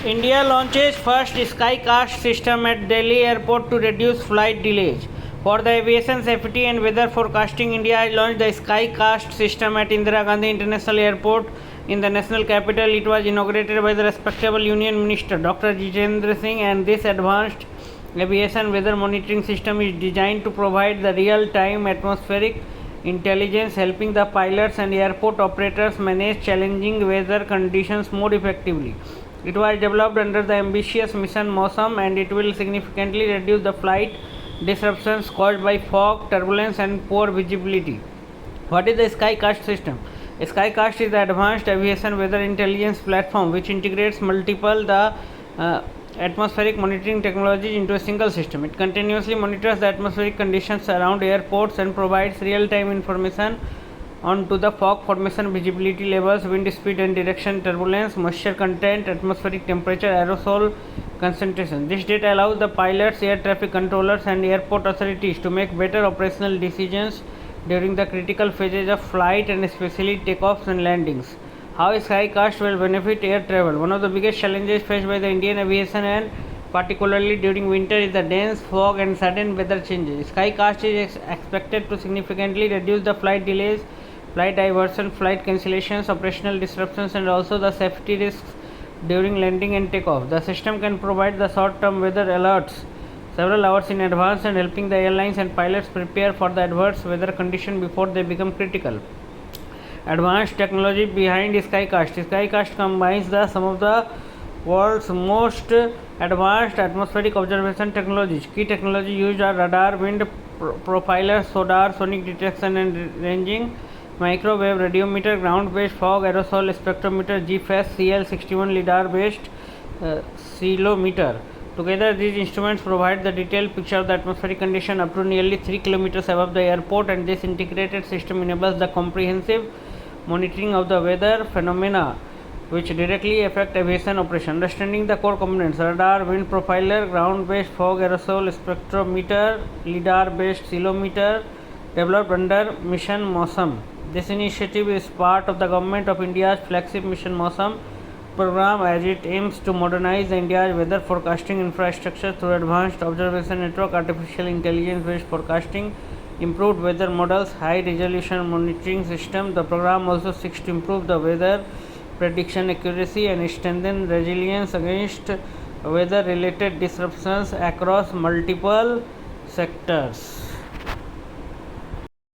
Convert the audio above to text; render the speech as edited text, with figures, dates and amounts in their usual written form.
India launches first Skycast system at Delhi airport to reduce flight delays. For the aviation safety and weather forecasting, India has launched the Skycast system at Indira Gandhi International Airport in the national capital. It was inaugurated by the respectable Union Minister Dr. Jitendra Singh, and this advanced aviation weather monitoring system is designed to provide the real-time atmospheric intelligence, helping the pilots and airport operators manage challenging weather conditions more effectively. It was developed under the ambitious mission Mausam, and it will significantly reduce the flight disruptions caused by fog, turbulence, and poor visibility. What is the Skycast system? Skycast is the advanced aviation weather intelligence platform which integrates multiple atmospheric monitoring technologies into a single system. It continuously monitors the atmospheric conditions around airports and provides real-time information onto the fog formation, visibility levels, wind speed and direction, turbulence, moisture content, atmospheric temperature, aerosol concentration. This data allows the pilots, air traffic controllers, and airport authorities to make better operational decisions during the critical phases of flight and especially takeoffs and landings. How Skycast will benefit air travel? One of the biggest challenges faced by the Indian aviation, and particularly during winter, is the dense fog and sudden weather changes. Skycast is expected to significantly reduce the flight delays, flight diversion, flight cancellations, operational disruptions, and also the safety risks during landing and takeoff. The system can provide the short-term weather alerts several hours in advance, and helping the airlines and pilots prepare for the adverse weather condition before they become critical. Advanced technology behind Skycast. Skycast combines some of the world's most advanced atmospheric observation technologies. Key technology used are radar, wind profiler, SODAR, sonic detection and ranging, microwave radiometer, ground-based fog aerosol spectrometer, GFAS, CL61 lidar-based ceilometer. Together, these instruments provide the detailed picture of the atmospheric condition up to nearly 3 kilometers above the airport, and this integrated system enables the comprehensive monitoring of the weather phenomena which directly affect aviation operation. Understanding the core components: radar, wind profiler, ground-based fog aerosol spectrometer, lidar-based ceilometer, developed under Mission Mausam. This initiative is part of the Government of India's flagship Mission Mausam program, as it aims to modernize India's weather forecasting infrastructure through advanced observation network, artificial intelligence-based forecasting, improved weather models, high-resolution monitoring system. The program also seeks to improve the weather prediction accuracy and strengthen resilience against weather-related disruptions across multiple sectors.